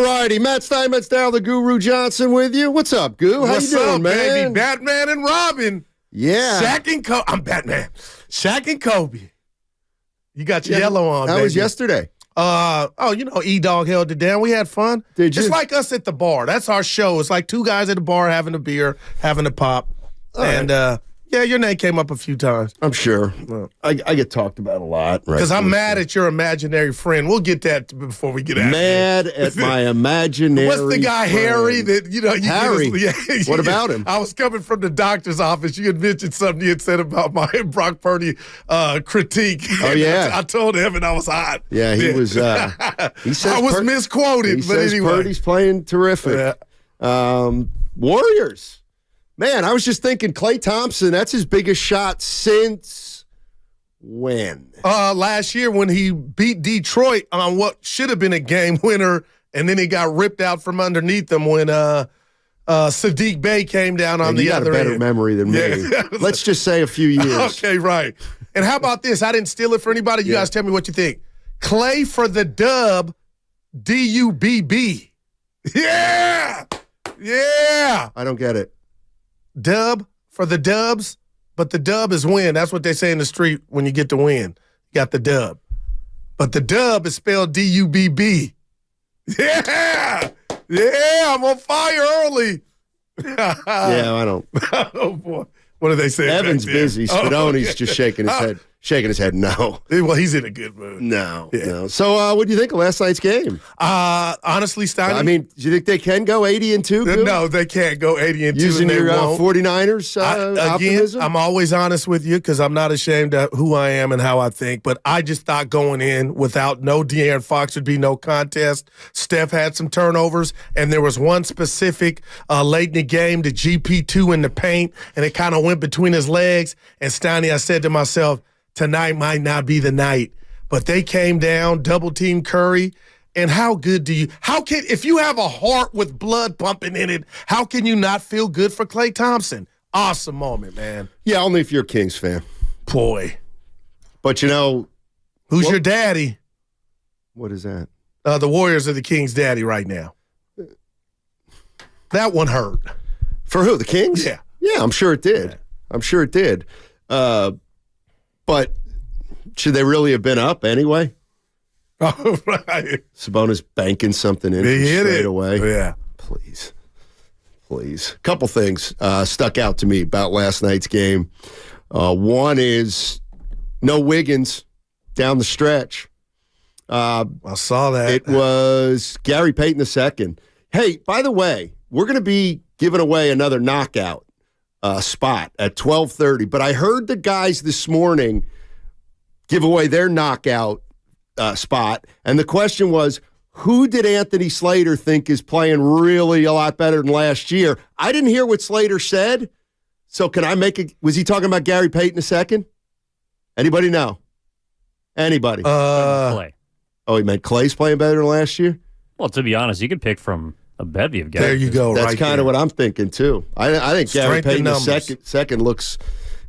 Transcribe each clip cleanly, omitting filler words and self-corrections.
Righty, Matt Steiny the Guru Johnson with you. What's up, Goo? How What's you doing, up, man? Baby? Batman and Robin. Yeah. Shaq and Kobe. I'm Batman. Shaq and Kobe. You got your yellow on, That baby. was yesterday. E-Dog held it down. We had fun. Did you? It's like us at the bar. That's our show. It's like two guys at the bar having a beer, having a pop. Yeah, your name came up a few times. I'm sure. I get talked about a lot. Because I'm mad at your imaginary friend. We'll get that before we get out Mad at my imaginary What's the guy, friend. Harry? That you Harry? What about him? I was coming from the doctor's office. You had mentioned something you had said about my Brock Purdy critique. Oh, yeah. I told him, and I was hot. Yeah, he was. He says I was misquoted, he but says anyway. Purdy's playing terrific. Yeah. Warriors. Man, I was just thinking Klay Thompson, that's his biggest shot since when? Last year when he beat Detroit on what should have been a game winner, and then he got ripped out from underneath him when Sadiq Bey came down on the other end. You got a better memory than me. Let's just say a few years. Okay, right. And how about this? I didn't steal it for anybody. You guys tell me what you think. Klay for the dub, D-U-B-B. Yeah! Yeah! I don't get it. Dub for the dubs, but the dub is win. That's what they say in the street when you get the win. You got the dub. But the dub is spelled D-U-B-B. Yeah! Yeah, I'm on fire early. Yeah, I don't. Oh, boy. What do they say? Evan's busy. Spadone's just shaking his head. Shaking his head, no. Well, he's in a good mood. No. So what do you think of last night's game? Honestly, Steiny. I mean, do you think they can go 80-2? No, they can't go 80-2. Using and they your won't. 49ers optimism? Again, I'm always honest with you because I'm not ashamed of who I am and how I think, but I just thought going in without no De'Aaron Fox would be no contest. Steph had some turnovers, and there was one specific late in the game, the GP2 in the paint, and it kind of went between his legs. And Steiny, I said to myself, tonight might not be the night, but they came down, double-team Curry, and if you have a heart with blood pumping in it, how can you not feel good for Klay Thompson? Awesome moment, man. Yeah, only if you're a Kings fan. Boy. But who's your daddy? What is that? The Warriors are the Kings' daddy right now. That one hurt. For who, the Kings? Yeah. Yeah, I'm sure it did. Yeah. I'm sure it did. But should they really have been up anyway? Oh, right. Sabonis banking something in straight away. Yeah. Please. Couple things stuck out to me about last night's game. One is no Wiggins down the stretch. I saw that. It was Gary Payton II. Hey, by the way, we're going to be giving away another knockout spot at 12:30. But I heard the guys this morning give away their knockout spot, and the question was, who did Anthony Slater think is playing really a lot better than last year? I didn't hear what Slater said, so can I make it? Was he talking about Gary Payton II? Anybody know? Anybody? Klay. Oh, he meant Clay's playing better than last year? Well, to be honest, you could pick from a bevy of guys. There you go. That's kind of what I'm thinking, too. I think Gary Payton II looks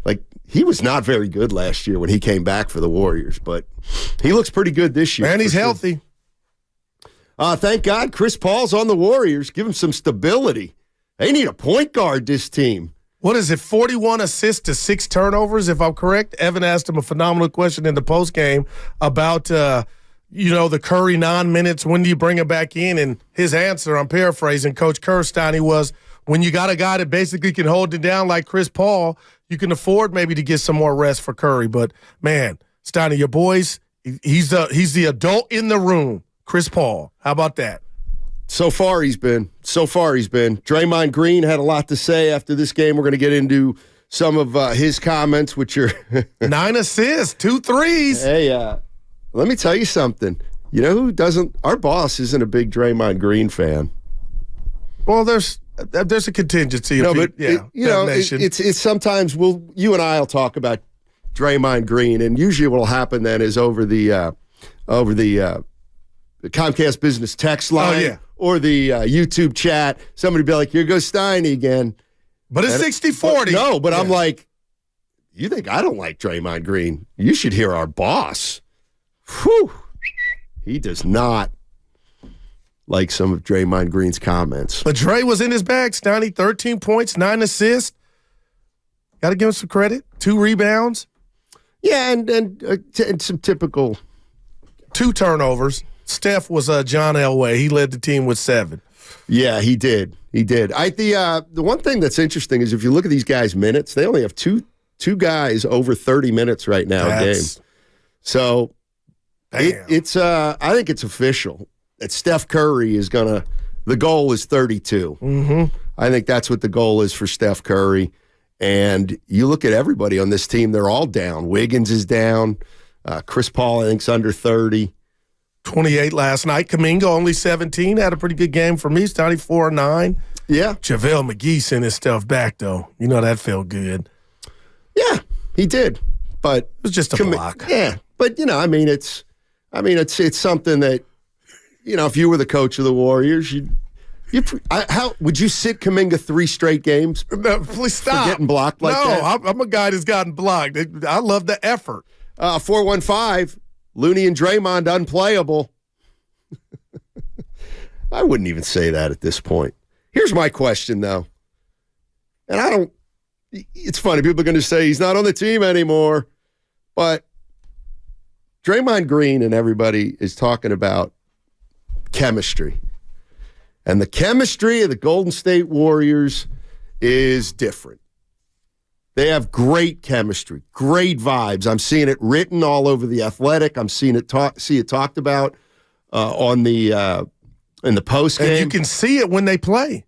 like he was not very good last year when he came back for the Warriors, but he looks pretty good this year. And he's healthy. Thank God Chris Paul's on the Warriors. Give him some stability. They need a point guard, this team. What is it, 41 assists to 6 turnovers, if I'm correct? Evan asked him a phenomenal question in the postgame about the Curry 9 minutes, when do you bring him back in? And his answer, I'm paraphrasing, Coach Steiny, was when you got a guy that basically can hold it down like Chris Paul, you can afford maybe to get some more rest for Curry. But, man, Steiny, your boys, he's the adult in the room, Chris Paul. How about that? So far he's been. Draymond Green had a lot to say after this game. We're going to get into some of his comments, which are 9 assists, 2 threes. Hey, let me tell you something. You know who doesn't? Our boss isn't a big Draymond Green fan. Well, there's a contingency. No, but it's sometimes you and I'll talk about Draymond Green, and usually what'll happen then is over the Comcast business text line or the YouTube chat, somebody be like, "Here goes Steiny again." But it's 60-40. No, but I'm like, you think I don't like Draymond Green? You should hear our boss. Whew. He does not like some of Draymond Green's comments. But Dre was in his bag, Steiny. 13 points, 9 assists. Got to give him some credit. 2 rebounds. Yeah, and some typical. 2 turnovers. Steph was John Elway. He led the team with 7. Yeah, he did. The one thing that's interesting is if you look at these guys' minutes, they only have two guys over 30 minutes right now a game. So it's I think it's official that Steph Curry is gonna. The goal is 32. Mm-hmm. I think that's what the goal is for Steph Curry. And you look at everybody on this team; they're all down. Wiggins is down. Chris Paul, I think, is under 30. 28 last night. Kuminga only 17. Had a pretty good game for me. Starting 4-9. Yeah. JaVale McGee sent his stuff back, though. You know, that felt good. Yeah, he did. But it was just a block. Yeah. But, it's something that, if you were the coach of the Warriors, how would you sit Kuminga 3 straight games? No, please stop. For getting blocked like that? No, I'm a guy that's gotten blocked. I love the effort. 415. Looney and Draymond unplayable. I wouldn't even say that at this point. Here's my question, though. And it's funny, people are going to say he's not on the team anymore. But Draymond Green and everybody is talking about chemistry. And the chemistry of the Golden State Warriors is different. They have great chemistry, great vibes. I'm seeing it written all over The Athletic. I'm seeing it talked about in the post game. And you can see it when they play.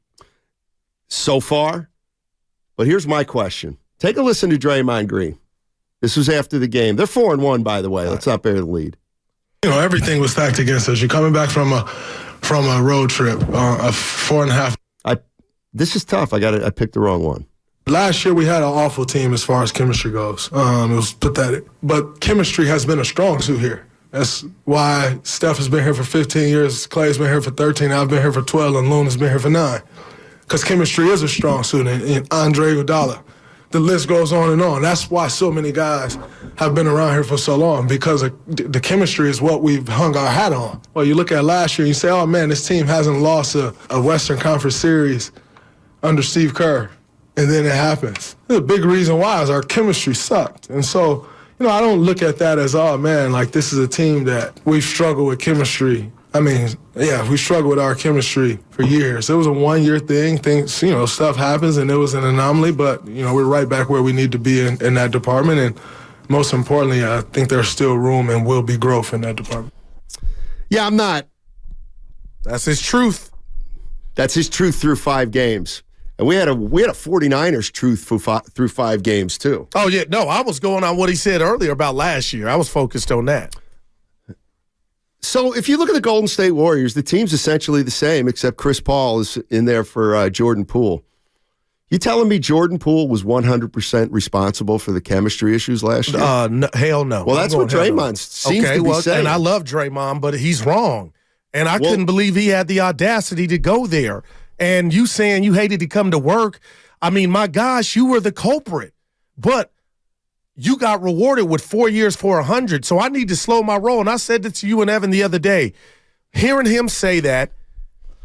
So far. But here's my question. Take a listen to Draymond Green. This was after the game. They're 4-1, by the way. Let's not bury the lead. Everything was stacked against us. You're coming back from a road trip, a 4.5. This is tough. I picked the wrong one. Last year, we had an awful team as far as chemistry goes. It was pathetic. But chemistry has been a strong suit here. That's why Steph has been here for 15 years, Klay's been here for 13, I've been here for 12, and Loon has been here for 9. Because chemistry is a strong suit, and Andre Iguodala. The list goes on and on. That's why so many guys have been around here for so long, because the chemistry is what we've hung our hat on. Well, you look at last year and you say, oh, man, this team hasn't lost a Western Conference series under Steve Kerr. And then it happens. The big reason why is our chemistry sucked. And so, I don't look at that as, oh, man, like this is a team that we've struggled with chemistry. I mean, yeah, we struggled with our chemistry for years. It was a one-year thing. Things, stuff happens, and it was an anomaly. But, we're right back where we need to be in that department. And most importantly, I think there's still room and will be growth in that department. Yeah, I'm not. That's his truth. That's his truth through 5 games. And we had a 49ers truth through 5 games, too. Oh, yeah. No, I was going on what he said earlier about last year. I was focused on that. So if you look at the Golden State Warriors, the team's essentially the same, except Chris Paul is in there for Jordan Poole. You telling me Jordan Poole was 100% responsible for the chemistry issues last year? No, hell no. Well, that's what Draymond seems to be saying. And I love Draymond, but he's wrong. And I couldn't believe he had the audacity to go there. And you saying you hated to come to work, I mean, my gosh, you were the culprit. But you got rewarded with 4 years for 100, so I need to slow my roll. And I said that to you and Evan the other day. Hearing him say that,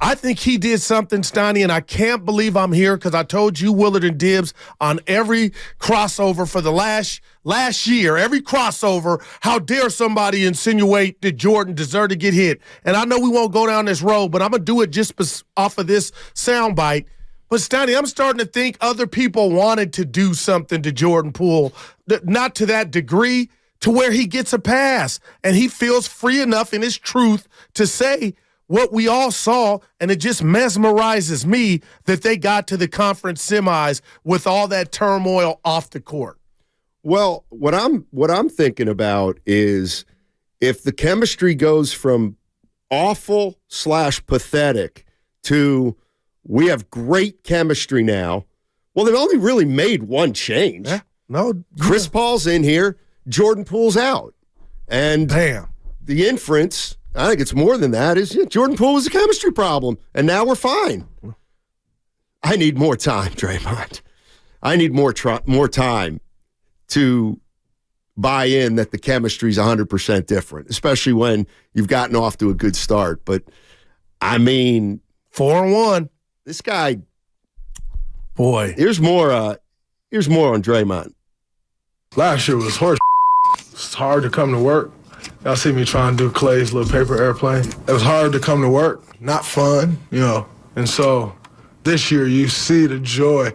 I think he did something, Steiny, and I can't believe I'm here because I told you, Willard and Dibbs, on every crossover for the last year, every crossover, how dare somebody insinuate that Jordan deserved to get hit. And I know we won't go down this road, but I'm going to do it just off of this soundbite. But, Steiny, I'm starting to think other people wanted to do something to Jordan Poole, not to that degree, to where he gets a pass. And he feels free enough in his truth to say what we all saw, and it just mesmerizes me that they got to the conference semis with all that turmoil off the court. Well, what I'm thinking about is if the chemistry goes from awful / pathetic to we have great chemistry now, well, they've only really made one change. Yeah. No, Chris Paul's in here, Jordan Poole's out. And the inference, I think it's more than that, is Jordan Poole was a chemistry problem, and now we're fine. I need more time, Draymond. I need more time to buy in that the chemistry is 100% different, especially when you've gotten off to a good start. But I mean, 4-1. this guy. Boy, Here's more on Draymond. Last year was horse. It's hard to come to work. Y'all see me trying to do Klay's little paper airplane. It was hard to come to work, not fun, And so this year you see the joy,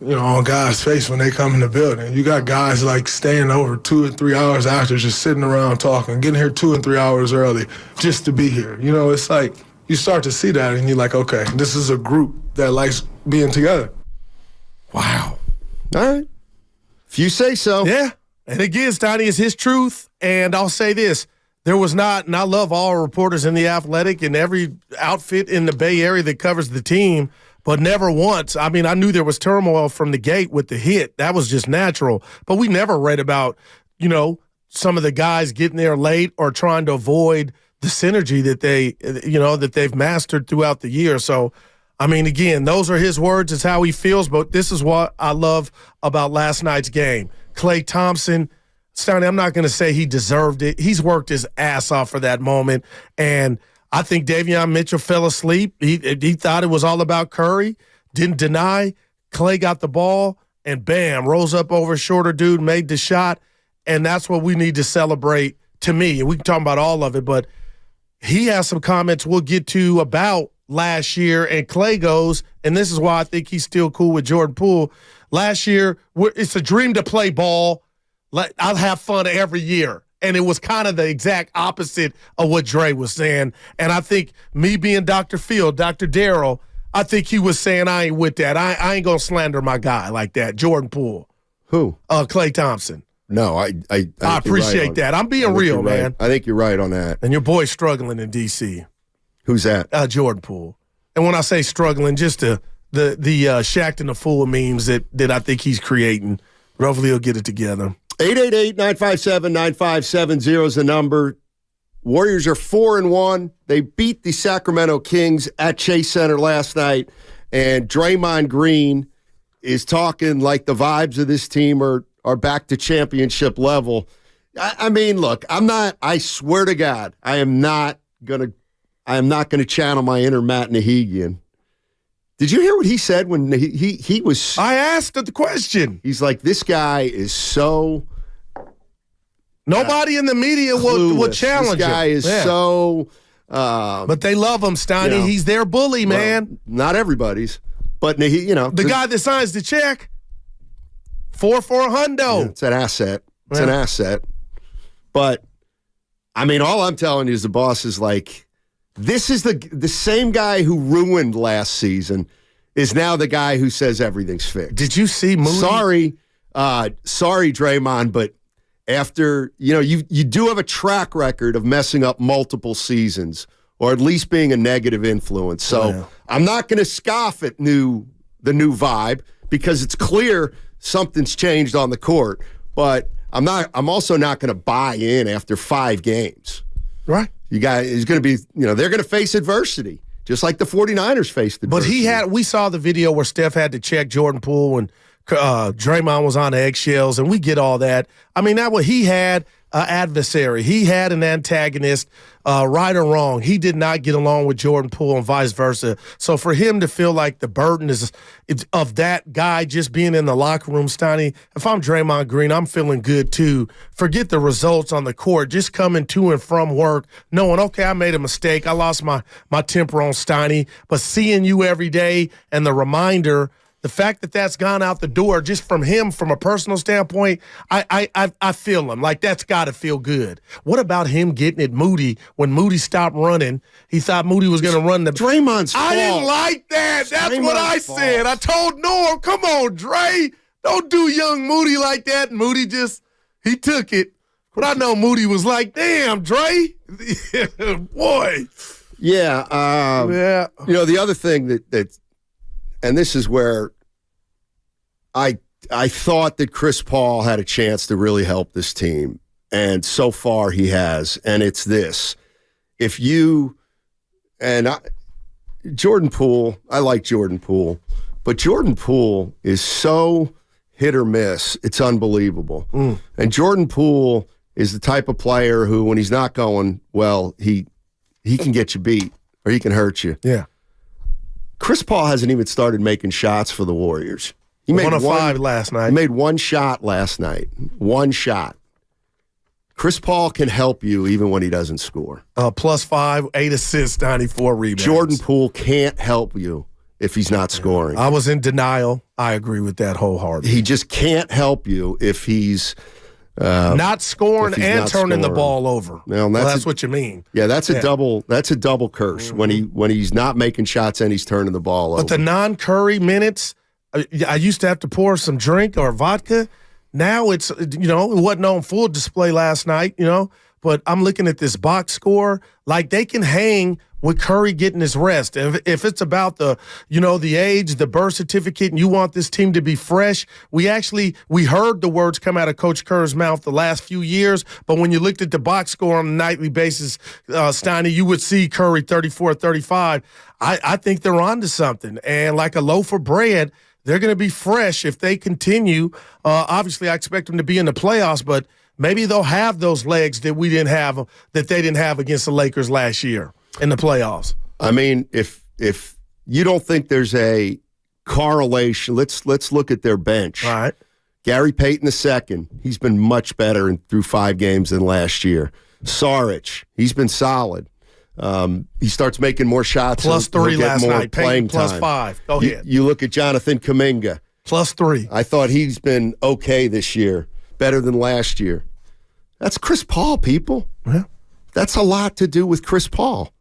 on guys' face when they come in the building. You got guys like staying over 2 or 3 hours after, just sitting around talking, getting here 2 and 3 hours early just to be here. It's like you start to see that and you're like, okay, this is a group that likes being together. Wow. All right. If you say so. Yeah. And again, Steiny, is his truth. And I'll say this. There was not, and I love all reporters in The Athletic and every outfit in the Bay Area that covers the team, but never once. I mean, I knew there was turmoil from the gate with the hit. That was just natural. But we never read about, some of the guys getting there late or trying to avoid the synergy that that they've mastered throughout the year. So, I mean, again, those are his words. It's how he feels. But this is what I love about last night's game. Klay Thompson, Steiny, I'm not going to say he deserved it. He's worked his ass off for that moment. And I think Davion Mitchell fell asleep. He thought it was all about Curry, didn't deny. Klay got the ball, and bam, rose up over a shorter dude, made the shot. And that's what we need to celebrate to me. And we can talk about all of it, but he has some comments we'll get to about last year. And Klay goes, and this is why I think he's still cool with Jordan Poole. Last year, it's a dream to play ball. I'll have fun every year. And it was kind of the exact opposite of what Dre was saying. And I think me being Dr. Phil, Dr. Darryl, I think he was saying I ain't with that. I ain't going to slander my guy like that, Jordan Poole. Who? Klay Thompson. No, I appreciate that. I'm being real, man. I think you're right on that. And your boy's struggling in D.C. Who's that? Jordan Poole. And when I say struggling, just the Shaq and the Fool memes that I think he's creating. But hopefully he'll get it together. 888-957-9570 is the number. Warriors are 4-1. They beat the Sacramento Kings at Chase Center last night. And Draymond Green is talking like the vibes of this team are back to championship level. I mean, look, I swear to God, I am not gonna channel my inner Matt Nahigian. Did you hear what he said when he was? I asked the question. He's like, this guy is so. Nobody in the media will challenge him. This guy is so. But they love him, Steiny. He's their bully, man. Well, not everybody's, but the guy that signs the check. 4 for a hundo. Yeah, it's an asset. It's an asset. But I mean, all I'm telling you is the boss is like. This is the same guy who ruined last season is now the guy who says everything's fixed. Did you see Moody? Sorry, Draymond, but after, you do have a track record of messing up multiple seasons or at least being a negative influence. So I'm not going to scoff at the new vibe because it's clear something's changed on the court, but I'm also not going to buy in after 5 games. Right. He's going to be, they're going to face adversity, just like the 49ers faced adversity. But we saw the video where Steph had to check Jordan Poole when Draymond was on eggshells, and we get all that. I mean, he had an adversary. He had an antagonist, right or wrong. He did not get along with Jordan Poole and vice versa. So for him to feel like the burden is of that guy just being in the locker room, Steiny, if I'm Draymond Green, I'm feeling good too. Forget the results on the court. Just coming to and from work, knowing, okay, I made a mistake. I lost my temper on Steiny. But seeing you every day and the reminder, the fact that that's gone out the door just from him, from a personal standpoint, I feel him. Like, that's got to feel good. What about him getting at Moody when Moody stopped running? He thought Moody was going to run the... Draymond's fault. I didn't like that. That's Draymond's what I said. I told Norm, come on, Dre. Don't do young Moody like that. And Moody he took it. But I know Moody was like, damn, Dre. Boy. Yeah. Yeah. The other thing that and this is where I thought that Chris Paul had a chance to really help this team, and so far he has. And it's this: Jordan Poole, I like Jordan Poole, but Jordan Poole is so hit or miss, it's unbelievable. And Jordan Poole is the type of player who, when he's not going well, he can get you beat. or he can hurt you. Yeah. Chris Paul hasn't even started making shots for the Warriors. He made 1 of 5 last night. He made one shot last night. One shot. Chris Paul can help you even when he doesn't score. +5, 8 assists, 94 rebounds. Jordan Poole can't help you if he's not scoring. I was in denial. I agree with that wholeheartedly. He just can't help you if he's not scoring and not turning the scoring. ball over. Well, That's what you mean. Yeah, that's a double curse when he's not making shots and he's turning the ball over. But the non-Curry minutes, I used to have to pour some drink or vodka. Now it's, it wasn't on full display last night, but I'm looking at this box score. Like, they can hang with Curry getting his rest. And if it's about the age, the birth certificate, and you want this team to be fresh, we heard the words come out of Coach Kerr's mouth the last few years, but when you looked at the box score on a nightly basis, Steiny, you would see Curry 34, 35. I think they're onto something. And like a loaf of bread, they're going to be fresh if they continue. Obviously, I expect them to be in the playoffs, but maybe they'll have those legs that they didn't have against the Lakers last year in the playoffs. I mean, if you don't think there's a correlation, let's look at their bench. All right. Gary Payton II, he's been much better through 5 games than last year. Saric, he's been solid. He starts making more shots. +3 he'll get last more night. playing Payton time. +5. Go ahead. You look at Jonathan Kuminga. +3. I thought he's been okay this year, better than last year. That's Chris Paul, people. Yeah. That's a lot to do with Chris Paul.